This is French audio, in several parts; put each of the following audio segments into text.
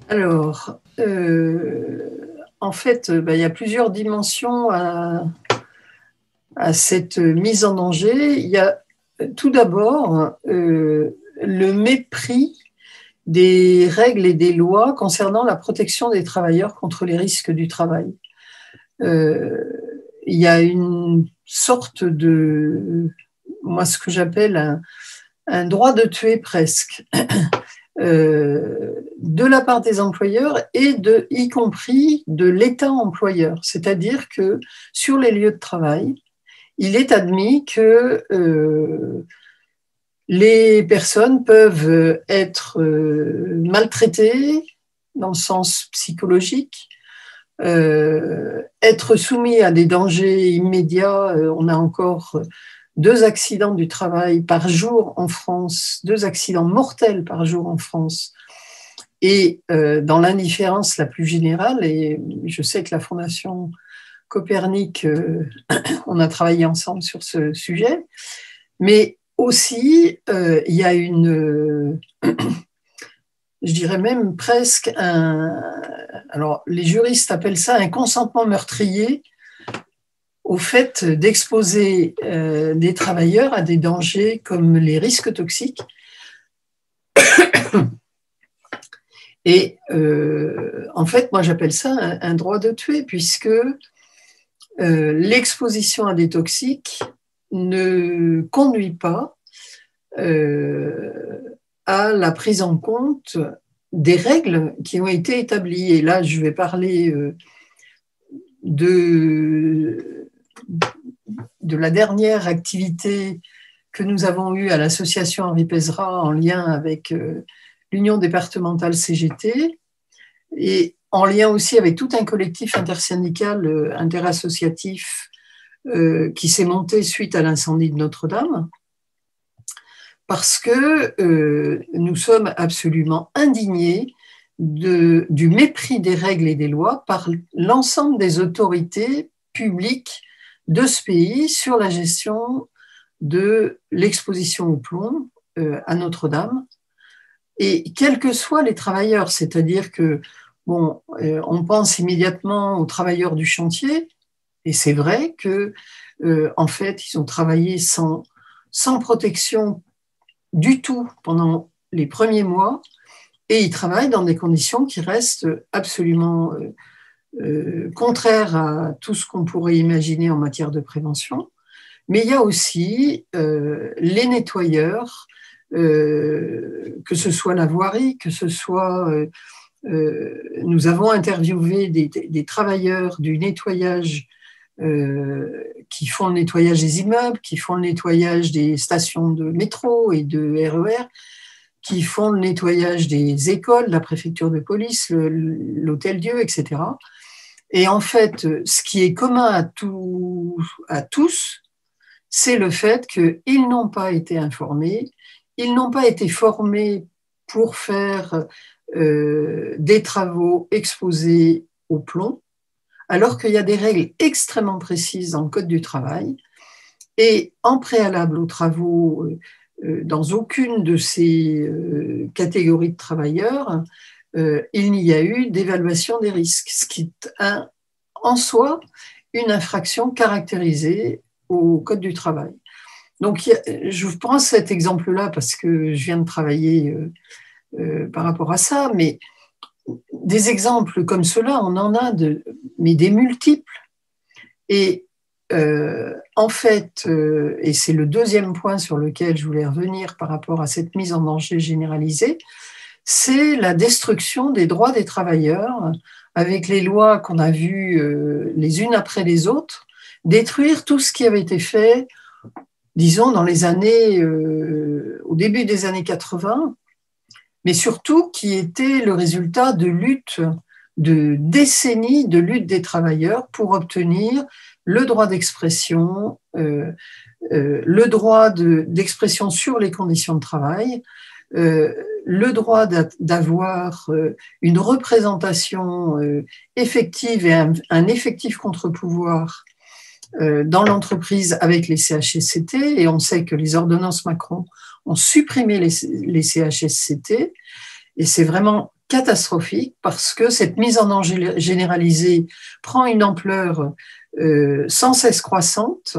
Alors, en fait, il y a plusieurs dimensions à cette mise en danger. Il y a tout d'abord le mépris des règles et des lois concernant la protection des travailleurs contre les risques du travail. Il y a une sorte de, moi, ce que j'appelle un droit de tuer presque, de la part des employeurs et y compris de l'État employeur. C'est-à-dire que sur les lieux de travail, il est admis que les personnes peuvent être maltraitées dans le sens psychologique, être soumis à des dangers immédiats. On a encore 2 accidents du travail par jour en France, 2 accidents mortels par jour en France. Et dans l'indifférence la plus générale, et je sais que la Fondation Copernic, on a travaillé ensemble sur ce sujet, mais aussi il y a je dirais même presque alors les juristes appellent ça un consentement meurtrier au fait d'exposer des travailleurs à des dangers comme les risques toxiques. Et en fait, moi j'appelle ça un droit de tuer, puisque l'exposition à des toxiques ne conduit pas à la prise en compte des règles qui ont été établies. Et là, je vais parler de la dernière activité que nous avons eue à l'association Henri Pézra en lien avec l'Union départementale CGT et en lien aussi avec tout un collectif intersyndical, interassociatif qui s'est monté suite à l'incendie de Notre-Dame, parce que nous sommes absolument indignés du mépris des règles et des lois par l'ensemble des autorités publiques de ce pays sur la gestion de l'exposition au plomb à Notre-Dame, et quels que soient les travailleurs, c'est-à-dire que on pense immédiatement aux travailleurs du chantier, et c'est vrai que en fait ils ont travaillé sans protection du tout pendant les premiers mois, et ils travaillent dans des conditions qui restent absolument contraires à tout ce qu'on pourrait imaginer en matière de prévention. Mais il y a aussi les nettoyeurs, que ce soit la voirie, que ce soit... nous avons interviewé des travailleurs du nettoyage qui font le nettoyage des immeubles, qui font le nettoyage des stations de métro et de RER, qui font le nettoyage des écoles, la préfecture de police, l'Hôtel-Dieu, etc. Et en fait, ce qui est commun à tous, c'est le fait qu'ils n'ont pas été informés, ils n'ont pas été formés pour faire des travaux exposés au plomb, alors qu'il y a des règles extrêmement précises dans le Code du travail. Et en préalable aux travaux, dans aucune de ces catégories de travailleurs, il n'y a eu d'évaluation des risques, ce qui est en soi une infraction caractérisée au Code du travail. Donc, je vous prends cet exemple-là parce que je viens de travailler par rapport à ça, mais des exemples comme cela, on en a mais des multiples. Et en fait, et c'est le deuxième point sur lequel je voulais revenir par rapport à cette mise en danger généralisée, c'est la destruction des droits des travailleurs avec les lois qu'on a vues les unes après les autres, détruire tout ce qui avait été fait, disons, dans les années, au début des années 80, mais surtout qui était le résultat de luttes, de décennies de lutte des travailleurs pour obtenir le droit d'expression, le droit d'expression sur les conditions de travail, le droit d'avoir une représentation effective et un effectif contre-pouvoir dans l'entreprise avec les CHSCT, et on sait que les ordonnances Macron ont supprimé les CHSCT, et c'est vraiment catastrophique parce que cette mise en danger généralisée prend une ampleur sans cesse croissante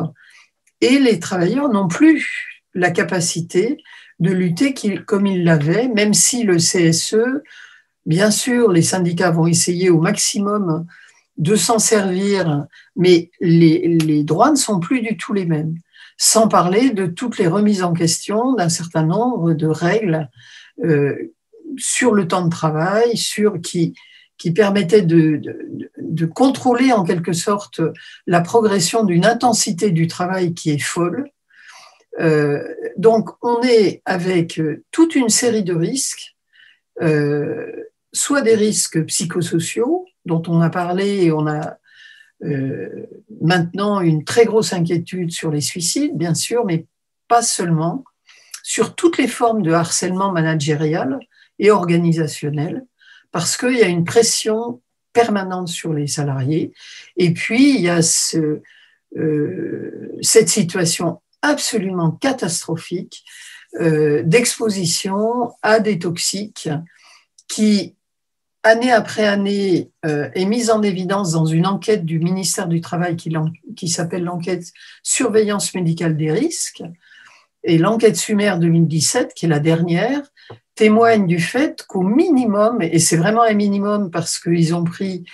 et les travailleurs n'ont plus la capacité de lutter comme ils l'avaient, même si le CSE, bien sûr, les syndicats vont essayer au maximum de s'en servir, mais les droits ne sont plus du tout les mêmes. Sans parler de toutes les remises en question d'un certain nombre de règles sur le temps de travail, qui permettaient de contrôler en quelque sorte la progression d'une intensité du travail qui est folle. Donc on est avec toute une série de risques, soit des risques psychosociaux, dont on a parlé, et on a maintenant une très grosse inquiétude sur les suicides, bien sûr, mais pas seulement, sur toutes les formes de harcèlement managérial et organisationnel, parce qu'il y a une pression permanente sur les salariés. Et puis, il y a cette situation absolument catastrophique d'exposition à des toxiques qui, année après année, est mise en évidence dans une enquête du ministère du Travail qui s'appelle l'enquête Surveillance médicale des risques. Et l'enquête Sumer 2017, qui est la dernière, témoigne du fait qu'au minimum, et c'est vraiment un minimum parce qu'ils ont pris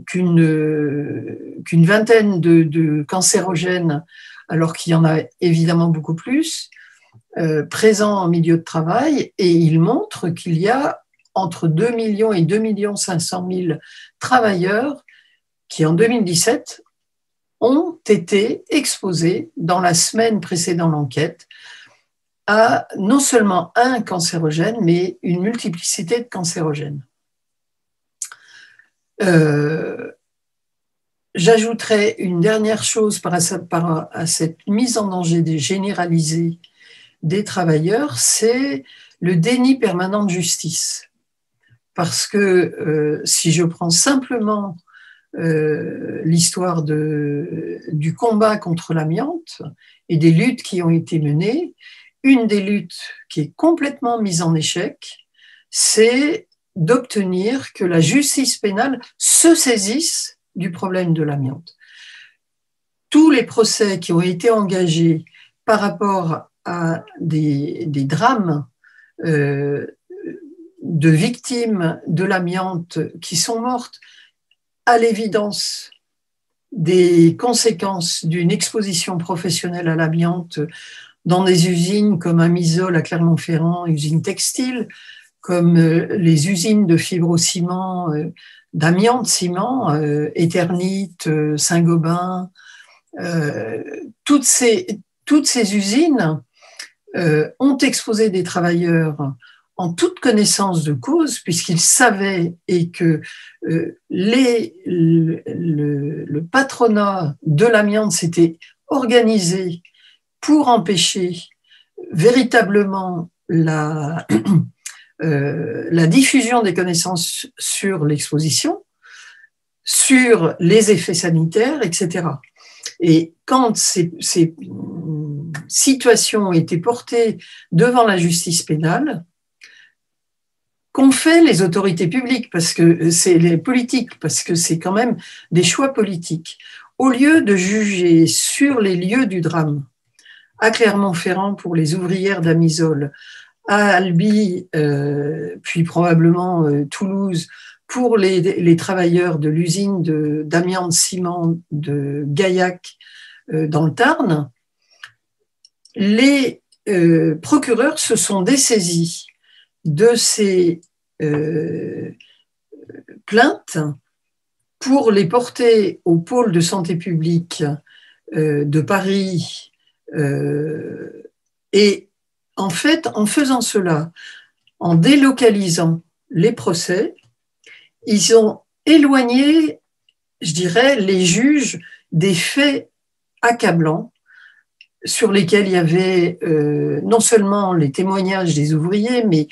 qu'une vingtaine de cancérogènes, alors qu'il y en a évidemment beaucoup plus, présents en milieu de travail, et ils montrent qu'il y a entre 2 millions et 2 500 000 travailleurs qui, en 2017, ont été exposés dans la semaine précédant l'enquête à non seulement un cancérogène, mais une multiplicité de cancérogènes. J'ajouterai une dernière chose par rapport à cette mise en danger généralisée des travailleurs, c'est le déni permanent de justice. Parce que si je prends simplement l'histoire du combat contre l'amiante et des luttes qui ont été menées, une des luttes qui est complètement mise en échec, c'est d'obtenir que la justice pénale se saisisse du problème de l'amiante. Tous les procès qui ont été engagés par rapport à des drames de victimes de l'amiante qui sont mortes à l'évidence des conséquences d'une exposition professionnelle à l'amiante dans des usines comme Amisol à Clermont-Ferrand, usines textiles, comme les usines de fibrociment, d'amiante-ciment, Eternit, Saint-Gobain, toutes ces usines ont exposé des travailleurs en toute connaissance de cause, puisqu'ils savaient et que le patronat de l'amiante s'était organisé pour empêcher véritablement la diffusion des connaissances sur l'exposition, sur les effets sanitaires, etc. Et quand ces situations ont été portées devant la justice pénale, qu'ont fait les autorités publiques, parce que c'est les politiques, parce que c'est quand même des choix politiques, au lieu de juger sur les lieux du drame, à Clermont-Ferrand pour les ouvrières d'Amisol, à Albi, puis probablement Toulouse, pour les travailleurs de l'usine d'amiante-ciment de Gaillac dans le Tarn, les procureurs se sont dessaisis de ces plaintes pour les porter au pôle de santé publique de Paris. Et en fait, en faisant cela, en délocalisant les procès, ils ont éloigné, je dirais, les juges des faits accablants sur lesquels il y avait non seulement les témoignages des ouvriers, mais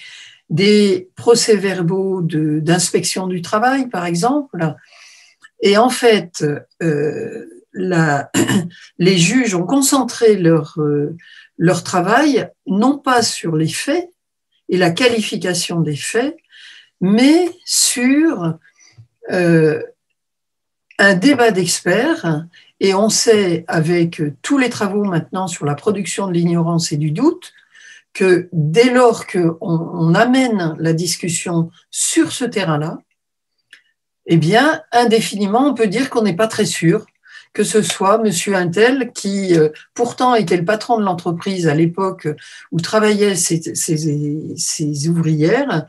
des procès-verbaux d'inspection du travail, par exemple. Et en fait, les juges ont concentré leur travail non pas sur les faits et la qualification des faits, mais sur un débat d'experts. Et on sait, avec tous les travaux maintenant sur la production de l'ignorance et du doute, que dès lors qu'on amène la discussion sur ce terrain-là, eh bien, indéfiniment, on peut dire qu'on n'est pas très sûr que ce soit monsieur Untel qui, pourtant, était le patron de l'entreprise à l'époque où travaillaient ces ouvrières.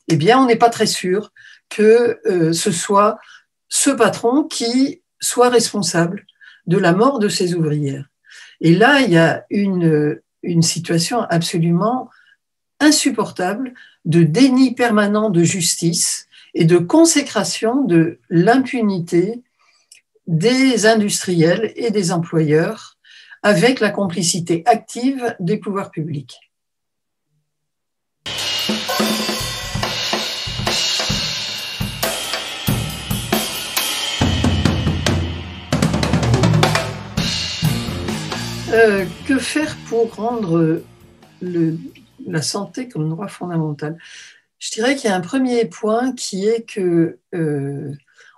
Eh bien, on n'est pas très sûr que ce soit ce patron qui soit responsable de la mort de ces ouvrières. Et là, il y a une situation absolument insupportable de déni permanent de justice et de consécration de l'impunité des industriels et des employeurs avec la complicité active des pouvoirs publics. Que faire pour rendre la santé comme droit fondamental? Je dirais qu'il y a un premier point qui est que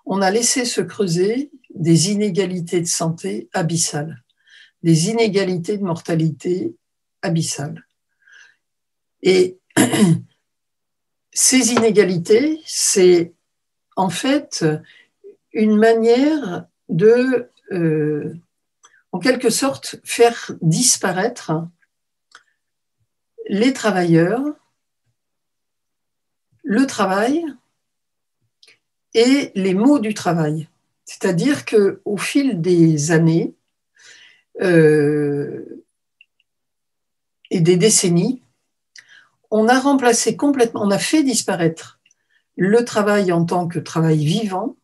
on a laissé se creuser des inégalités de santé abyssales, des inégalités de mortalité abyssales. Et ces inégalités, c'est en fait une manière de, en quelque sorte, faire disparaître les travailleurs, le travail et les maux du travail. C'est-à-dire qu'au fil des années et des décennies, on a remplacé complètement, on a fait disparaître le travail en tant que travail vivant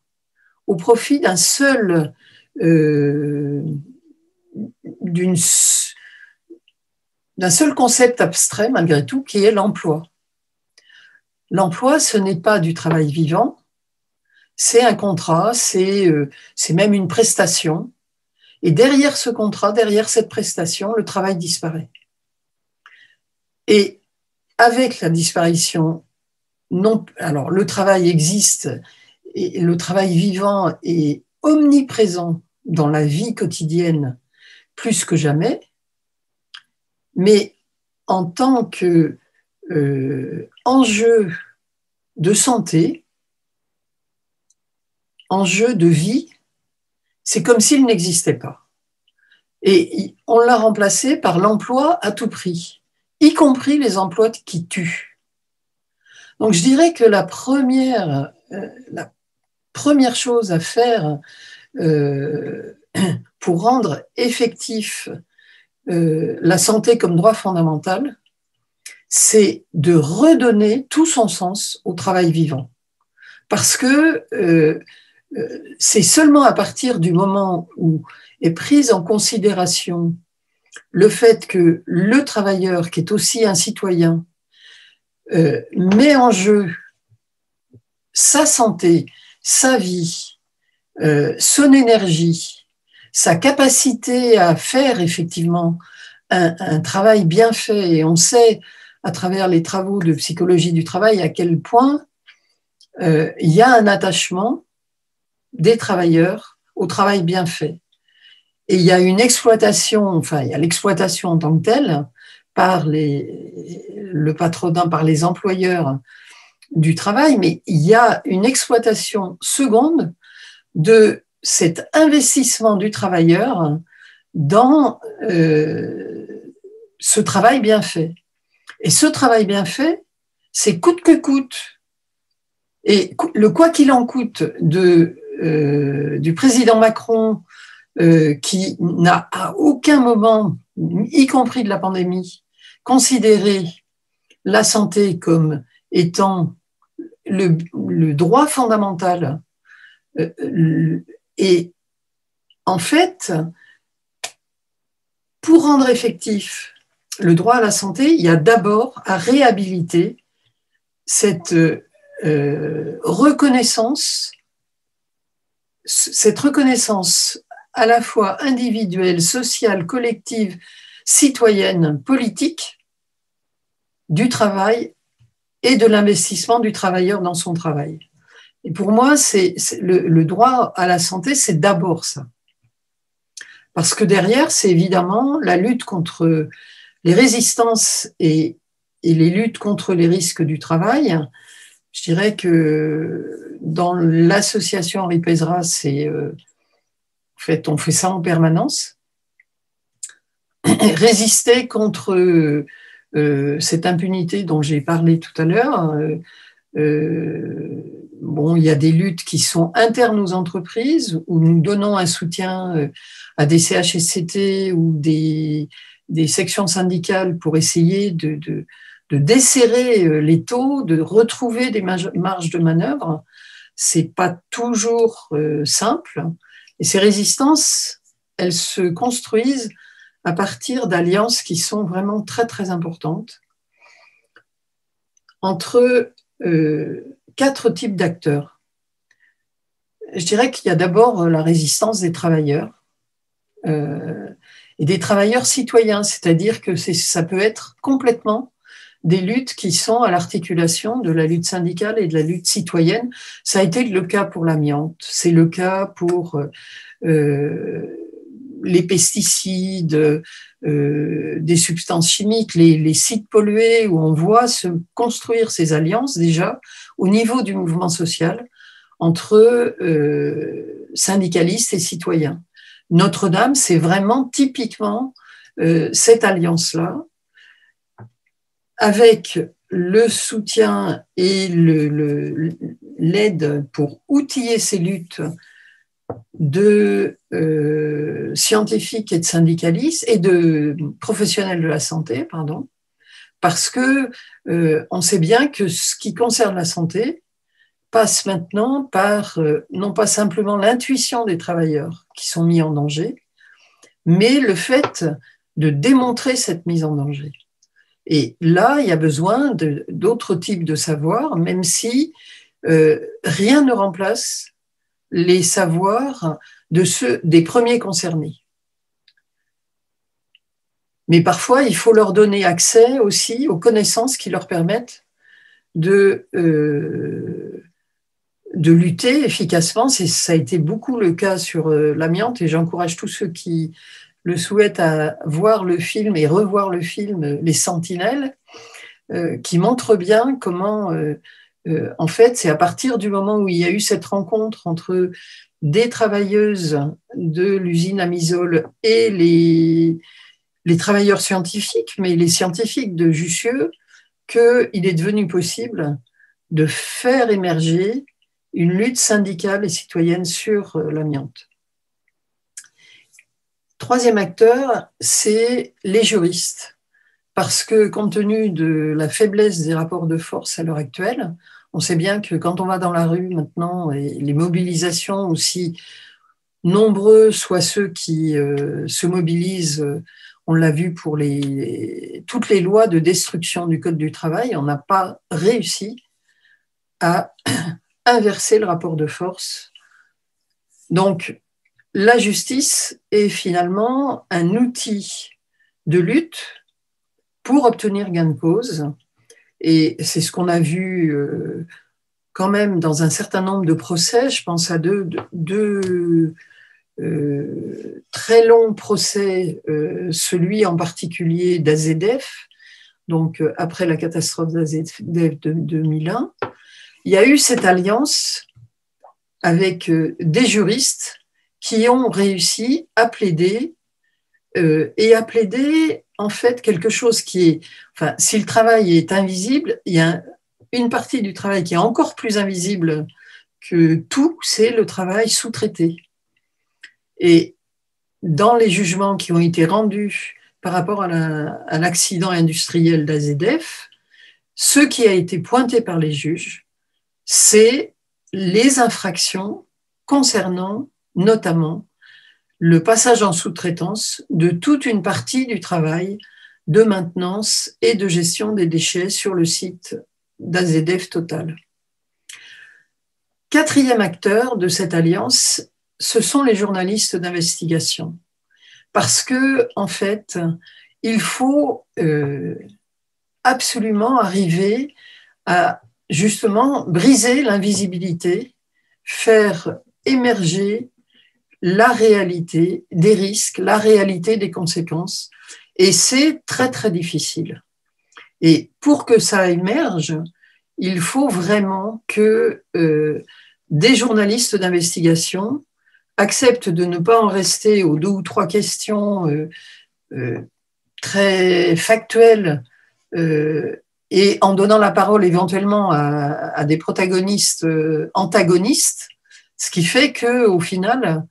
au profit d'un seul concept abstrait, malgré tout, qui est l'emploi. L'emploi, ce n'est pas du travail vivant, c'est un contrat, c'est même une prestation. Et derrière ce contrat, derrière cette prestation, le travail disparaît. Et avec la disparition, non, alors le travail existe et le travail vivant est omniprésent dans la vie quotidienne plus que jamais, mais en tant que enjeu de santé, enjeu de vie, c'est comme s'il n'existait pas. Et on l'a remplacé par l'emploi à tout prix, y compris les emplois qui tuent. Donc je dirais que la première chose à faire pour rendre effectif la santé comme droit fondamental, c'est de redonner tout son sens au travail vivant. Parce que c'est seulement à partir du moment où est prise en considération le fait que le travailleur, qui est aussi un citoyen, met en jeu sa santé, sa vie, son énergie, sa capacité à faire effectivement un travail bien fait. Et on sait à travers les travaux de psychologie du travail à quel point il y a un attachement des travailleurs au travail bien fait. Et il y a une exploitation, enfin il y a l'exploitation en tant que telle par le patronat, par les employeurs du travail, mais il y a une exploitation seconde de cet investissement du travailleur dans ce travail bien fait. Et ce travail bien fait, c'est coûte que coûte. Et le quoi qu'il en coûte du président Macron, qui n'a à aucun moment, y compris de la pandémie, considéré la santé comme étant le droit fondamental. Et en fait, pour rendre effectif le droit à la santé, il y a d'abord à réhabiliter cette reconnaissance à la fois individuelle, sociale, collective, citoyenne, politique du travail et de l'investissement du travailleur dans son travail. Et pour moi, le droit à la santé, c'est d'abord ça. Parce que derrière, c'est évidemment la lutte contre les résistances et les luttes contre les risques du travail. Je dirais que dans l'association Henri Pézra, en fait, on fait ça en permanence. Résister contre cette impunité dont j'ai parlé tout à l'heure. Bon, il y a des luttes qui sont internes aux entreprises où nous donnons un soutien à des CHSCT ou des sections syndicales pour essayer de desserrer les taux, de retrouver des marges de manœuvre. C'est pas toujours simple. Et ces résistances, elles se construisent à partir d'alliances qui sont vraiment très, très importantes entre 4 types d'acteurs. Je dirais qu'il y a d'abord la résistance des travailleurs et des travailleurs citoyens, c'est-à-dire que ça peut être complètement des luttes qui sont à l'articulation de la lutte syndicale et de la lutte citoyenne. Ça a été le cas pour l'amiante, c'est le cas pour les pesticides, des substances chimiques, les sites pollués, où on voit se construire ces alliances déjà au niveau du mouvement social entre syndicalistes et citoyens. Notre-Dame, c'est vraiment typiquement cette alliance-là, avec le soutien et l'aide pour outiller ces luttes de scientifiques et de syndicalistes et de professionnels de la santé, pardon, parce que on sait bien que ce qui concerne la santé passe maintenant par non pas simplement l'intuition des travailleurs qui sont mis en danger, mais le fait de démontrer cette mise en danger. Et là, il y a besoin d'autres types de savoirs, même si rien ne remplace les savoirs des premiers concernés. Mais parfois, il faut leur donner accès aussi aux connaissances qui leur permettent de lutter efficacement. Ça a été beaucoup le cas sur l'amiante, et j'encourage tous ceux qui le souhaitent à voir le film et revoir le film Les Sentinelles, qui montre bien comment, en fait, c'est à partir du moment où il y a eu cette rencontre entre des travailleuses de l'usine Amisol et les travailleurs scientifiques, mais les scientifiques de Jussieu, qu'il est devenu possible de faire émerger une lutte syndicale et citoyenne sur l'amiante. Troisième acteur, c'est les juristes, parce que compte tenu de la faiblesse des rapports de force à l'heure actuelle, on sait bien que quand on va dans la rue maintenant, et les mobilisations aussi nombreux soient ceux qui se mobilisent, on l'a vu pour toutes les lois de destruction du Code du travail, on n'a pas réussi à inverser le rapport de force. Donc, la justice est finalement un outil de lutte pour obtenir gain de cause. Et c'est ce qu'on a vu quand même dans un certain nombre de procès. Je pense à deux très longs procès, celui en particulier d'AZF, donc après la catastrophe d'AZF de 2001. Il y a eu cette alliance avec des juristes qui ont réussi à plaider en fait quelque chose qui est, enfin, si le travail est invisible, il y a une partie du travail qui est encore plus invisible que tout, c'est le travail sous-traité. Et dans les jugements qui ont été rendus par rapport à l'accident industriel d'AZF, ce qui a été pointé par les juges, c'est les infractions concernant notamment le passage en sous-traitance de toute une partie du travail de maintenance et de gestion des déchets sur le site d'AZF Total. Quatrième acteur de cette alliance, ce sont les journalistes d'investigation. Parce que, en fait, il faut absolument arriver à justement briser l'invisibilité, faire émerger la réalité des risques, la réalité des conséquences. Et c'est très, très difficile. Et pour que ça émerge, il faut vraiment que des journalistes d'investigation acceptent de ne pas en rester aux 2 ou 3 questions très factuelles et en donnant la parole éventuellement à des protagonistes antagonistes, ce qui fait qu'au final,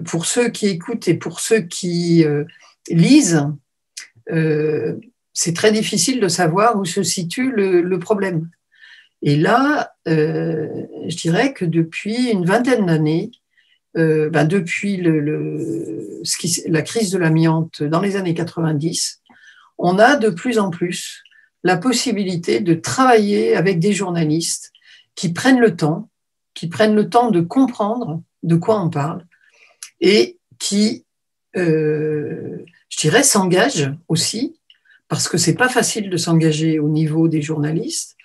pour ceux qui écoutent et pour ceux qui lisent, c'est très difficile de savoir où se situe le problème. Et là, je dirais que depuis une vingtaine d'années, depuis la crise de l'amiante dans les années 90, on a de plus en plus la possibilité de travailler avec des journalistes qui prennent le temps de comprendre de quoi on parle et qui, je dirais, s'engagent aussi, parce que c'est pas facile de s'engager au niveau des journalistes,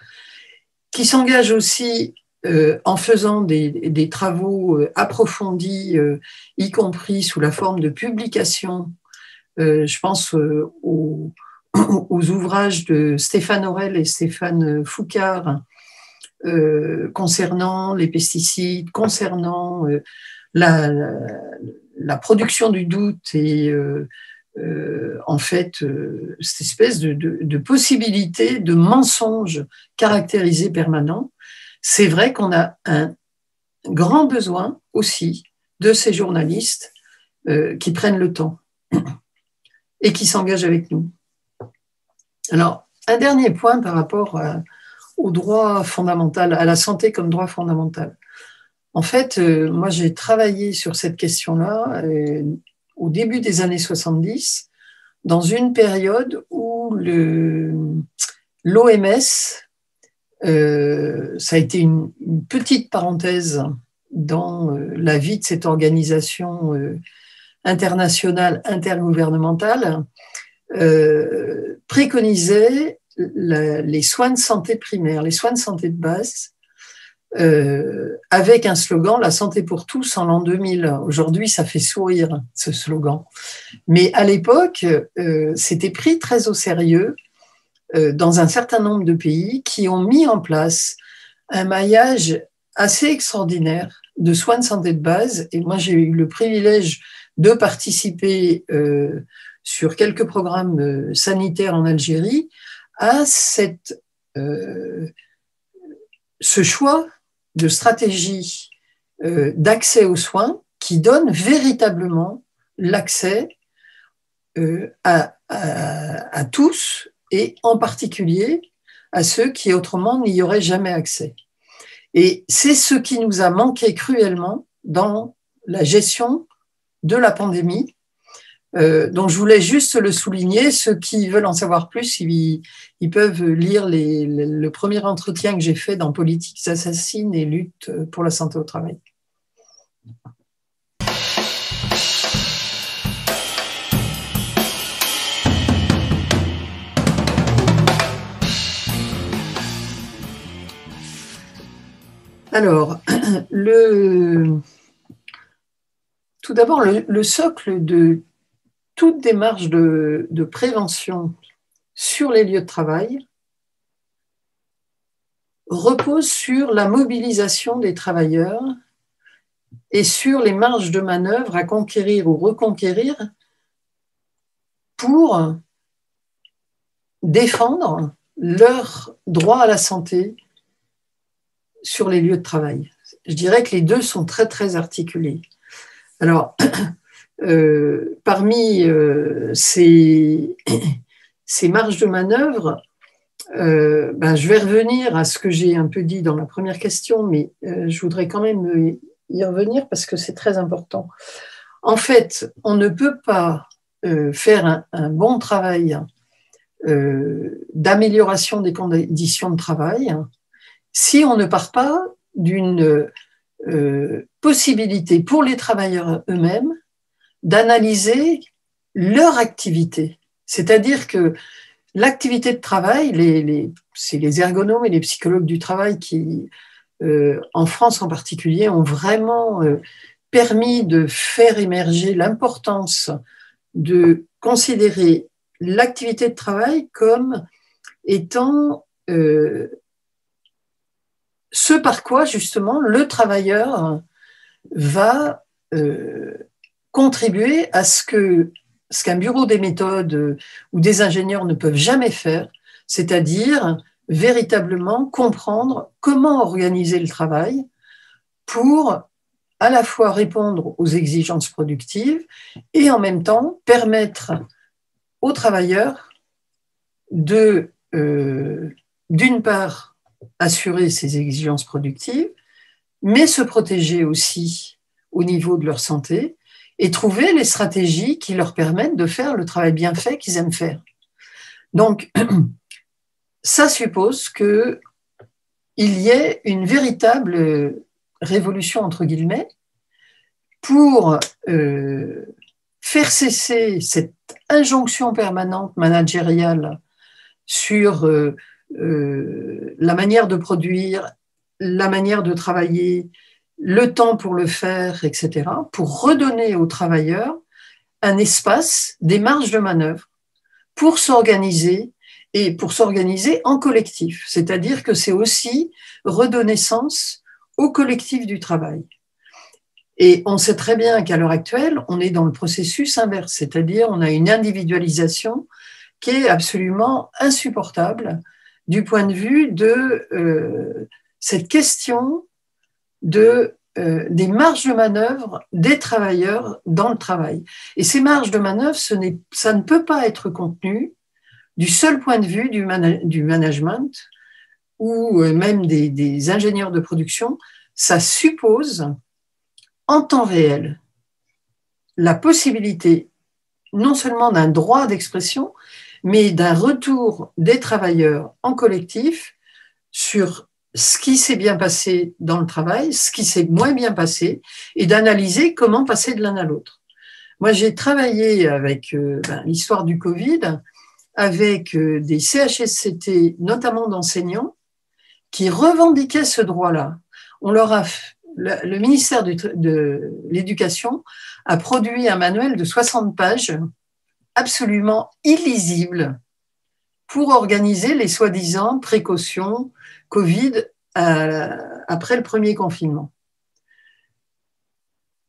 qui s'engagent aussi en faisant des travaux approfondis, y compris sous la forme de publications. Je pense aux ouvrages de Stéphane Aurel et Stéphane Foucard concernant les pesticides, concernant la production du doute et en fait cette espèce de possibilité de mensonge caractérisé permanent. C'est vrai qu'on a un grand besoin aussi de ces journalistes qui prennent le temps et qui s'engagent avec nous. Alors, un dernier point par rapport au droit fondamental, à la santé comme droit fondamental. En fait, moi, j'ai travaillé sur cette question-là au début des années 70, dans une période où l'OMS, ça a été une petite parenthèse dans la vie de cette organisation internationale, intergouvernementale, préconisait les soins de santé primaires, les soins de santé de base, avec un slogan « La santé pour tous » en l'an 2000. Aujourd'hui, ça fait sourire, ce slogan. Mais à l'époque, c'était pris très au sérieux dans un certain nombre de pays qui ont mis en place un maillage assez extraordinaire de soins de santé de base. Et moi, j'ai eu le privilège de participer sur quelques programmes sanitaires en Algérie à ce choix de stratégie d'accès aux soins qui donne véritablement l'accès à tous et en particulier à ceux qui autrement n'y auraient jamais accès. Et c'est ce qui nous a manqué cruellement dans la gestion de la pandémie. Donc je voulais juste le souligner. Ceux qui veulent en savoir plus, ils peuvent lire le premier entretien que j'ai fait dans Politiques assassines et lutte pour la santé au travail. Alors, tout d'abord, le socle de toute démarche de prévention sur les lieux de travail repose sur la mobilisation des travailleurs et sur les marges de manœuvre à conquérir ou reconquérir pour défendre leur droit à la santé sur les lieux de travail. Je dirais que les deux sont très, très articulés. Alors, parmi ces marges de manœuvre, je vais revenir à ce que j'ai un peu dit dans la première question, mais je voudrais quand même y revenir parce que c'est très important. En fait, on ne peut pas faire un bon travail d'amélioration des conditions de travail si on ne part pas d'une possibilité pour les travailleurs eux-mêmes d'analyser leur activité. C'est-à-dire que l'activité de travail, c'est les ergonomes et les psychologues du travail qui, en France en particulier, ont vraiment permis de faire émerger l'importance de considérer l'activité de travail comme étant ce par quoi, justement, le travailleur va contribuer à ce qu'un bureau des méthodes ou des ingénieurs ne peuvent jamais faire, c'est-à-dire véritablement comprendre comment organiser le travail pour à la fois répondre aux exigences productives et en même temps permettre aux travailleurs de, d'une part, assurer ces exigences productives, mais se protéger aussi au niveau de leur santé et trouver les stratégies qui leur permettent de faire le travail bien fait qu'ils aiment faire. Donc, ça suppose qu'il y ait une véritable révolution, entre guillemets, pour faire cesser cette injonction permanente managériale sur la manière de produire, la manière de travailler, le temps pour le faire, etc., pour redonner aux travailleurs un espace, des marges de manœuvre pour s'organiser et pour s'organiser en collectif. C'est-à-dire que c'est aussi redonner sens au collectif du travail. Et on sait très bien qu'à l'heure actuelle, on est dans le processus inverse, c'est-à-dire on a une individualisation qui est absolument insupportable du point de vue de cette question des marges de manœuvre des travailleurs dans le travail. Et ces marges de manœuvre, ça ne peut pas être contenu du seul point de vue du management ou même des ingénieurs de production. Ça suppose en temps réel la possibilité non seulement d'un droit d'expression, mais d'un retour des travailleurs en collectif sur ce qui s'est bien passé dans le travail, ce qui s'est moins bien passé, et d'analyser comment passer de l'un à l'autre. Moi, j'ai travaillé avec l'histoire du Covid, avec des CHSCT, notamment d'enseignants, qui revendiquaient ce droit-là. Le ministère de l'Éducation a produit un manuel de 60 pages absolument illisible pour organiser les soi-disant précautions Covid après le premier confinement.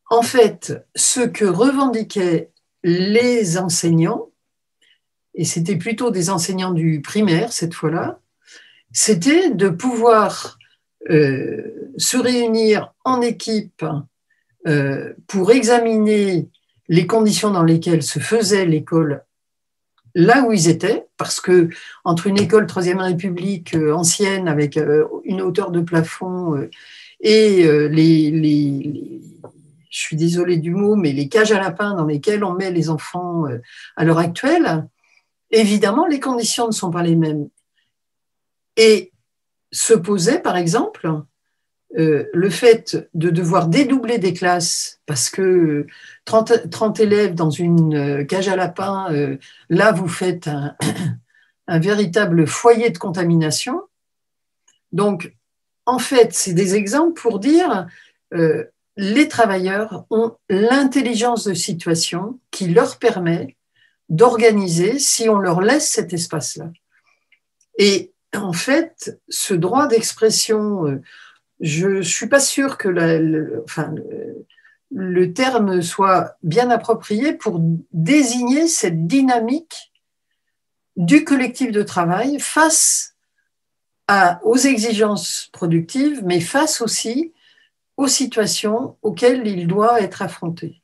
En fait, ce que revendiquaient les enseignants, et c'était plutôt des enseignants du primaire cette fois-là, c'était de pouvoir se réunir en équipe pour examiner les conditions dans lesquelles se faisait l'école là où ils étaient, parce que entre une école Troisième République ancienne avec une hauteur de plafond et je suis désolée du mot, mais les cages à lapins dans lesquelles on met les enfants à l'heure actuelle, évidemment, les conditions ne sont pas les mêmes. Et se posait, par exemple, le fait de devoir dédoubler des classes parce que 30 élèves dans une cage à lapins, là, vous faites un véritable foyer de contamination. Donc, en fait, c'est des exemples pour dire les travailleurs ont l'intelligence de situation qui leur permet d'organiser si on leur laisse cet espace-là. Et en fait, ce droit d'expression, je ne suis pas sûre que le terme soit bien approprié pour désigner cette dynamique du collectif de travail face aux exigences productives, mais face aussi aux situations auxquelles il doit être affronté.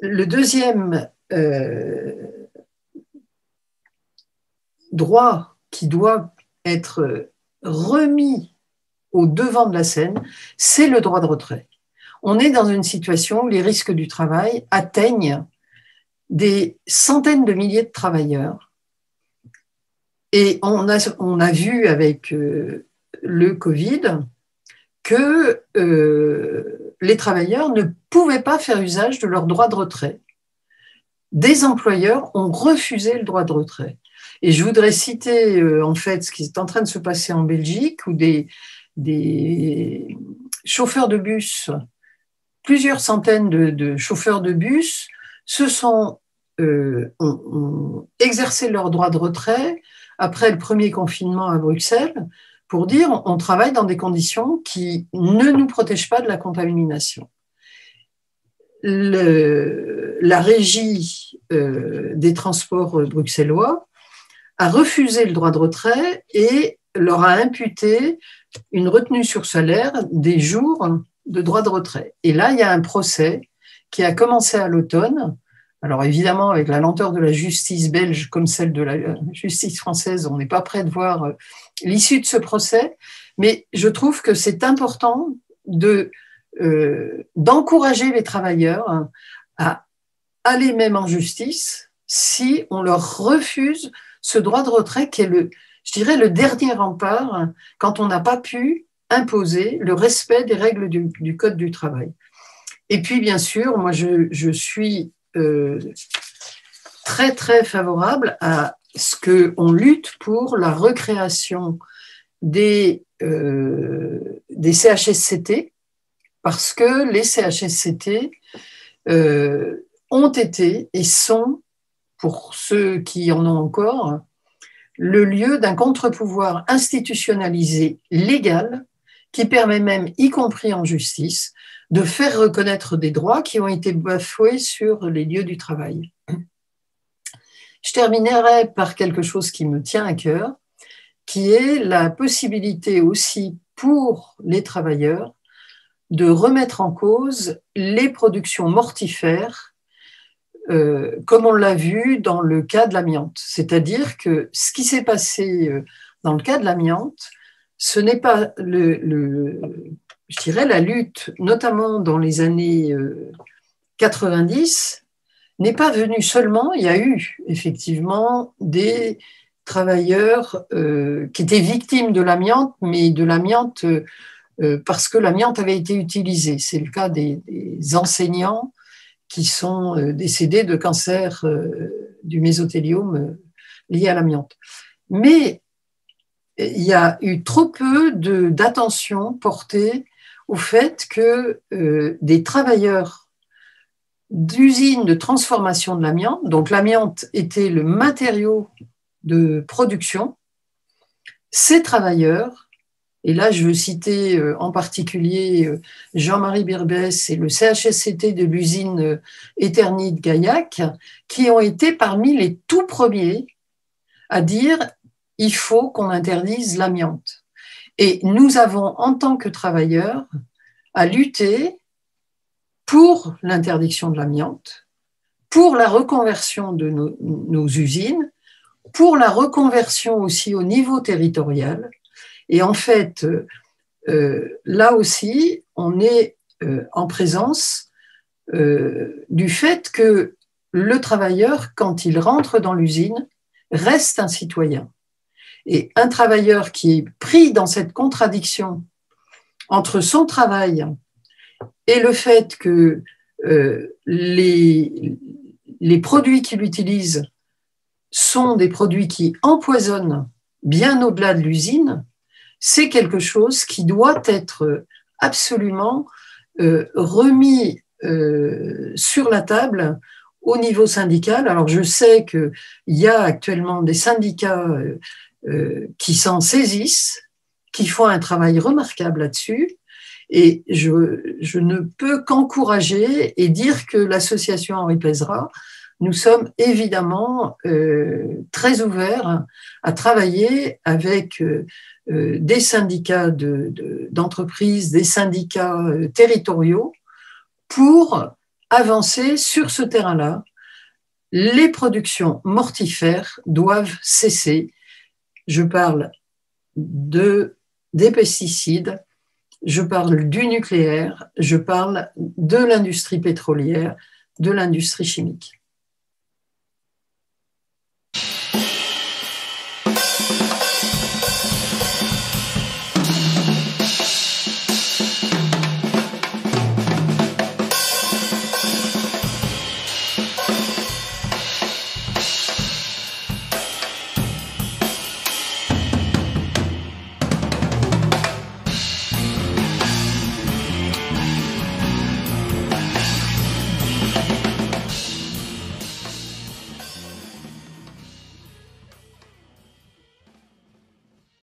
Le deuxième droit qui doit être remis au devant de la scène, c'est le droit de retrait. On est dans une situation où les risques du travail atteignent des centaines de milliers de travailleurs. Et on a vu avec le Covid que les travailleurs ne pouvaient pas faire usage de leur droit de retrait. Des employeurs ont refusé le droit de retrait. Et je voudrais citer en fait ce qui est en train de se passer en Belgique, où des chauffeurs de bus, plusieurs centaines de chauffeurs de bus ont exercé leur droit de retrait après le premier confinement à Bruxelles pour dire on travaille dans des conditions qui ne nous protègent pas de la contamination. La régie des transports bruxellois a refusé le droit de retrait et leur a imputé une retenue sur salaire des jours de droit de retrait. Et là, il y a un procès qui a commencé à l'automne. Alors évidemment, avec la lenteur de la justice belge comme celle de la justice française, on n'est pas prêt de voir l'issue de ce procès, mais je trouve que c'est important d'encourager les travailleurs à aller même en justice si on leur refuse ce droit de retrait qui est je dirais, le dernier rempart quand on n'a pas pu imposer le respect des règles du Code du travail. Et puis, bien sûr, moi, je suis très, très favorable à ce qu'on lutte pour la recréation des CHSCT, parce que les CHSCT ont été et sont, pour ceux qui en ont encore, le lieu d'un contre-pouvoir institutionnalisé légal qui permet même, y compris en justice, de faire reconnaître des droits qui ont été bafoués sur les lieux du travail. Je terminerai par quelque chose qui me tient à cœur, qui est la possibilité aussi pour les travailleurs de remettre en cause les productions mortifères, comme on l'a vu dans le cas de l'amiante. C'est-à-dire que ce qui s'est passé dans le cas de l'amiante, ce n'est pas je dirais la lutte, notamment dans les années 90, n'est pas venue seulement, il y a eu effectivement des travailleurs qui étaient victimes de l'amiante, mais de l'amiante parce que l'amiante avait été utilisée. C'est le cas des enseignants qui sont décédés de cancer du mésothéliome lié à l'amiante. Mais il y a eu trop peu d'attention portée au fait que des travailleurs d'usines de transformation de l'amiante, donc l'amiante était le matériau de production, ces travailleurs, et là je veux citer en particulier Jean-Marie Birbès et le CHSCT de l'usine Eternit de Gaillac, qui ont été parmi les tout premiers à dire il faut qu'on interdise l'amiante. Et nous avons, en tant que travailleurs, à lutter pour l'interdiction de l'amiante, pour la reconversion de nos usines, pour la reconversion aussi au niveau territorial. Et en fait, là aussi, on est en présence du fait que le travailleur, quand il rentre dans l'usine, reste un citoyen. Et un travailleur qui est pris dans cette contradiction entre son travail et le fait que les produits qu'il utilise sont des produits qui empoisonnent bien au-delà de l'usine, c'est quelque chose qui doit être absolument remis sur la table au niveau syndical. Alors je sais qu'il y a actuellement des syndicats qui s'en saisissent, qui font un travail remarquable là-dessus, et je ne peux qu'encourager et dire que l'association Henri Pézra, nous sommes évidemment très ouverts à travailler avec des syndicats d'entreprises, des syndicats territoriaux pour avancer sur ce terrain-là. Les productions mortifères doivent cesser. Je parle des pesticides, je parle du nucléaire, je parle de l'industrie pétrolière, de l'industrie chimique.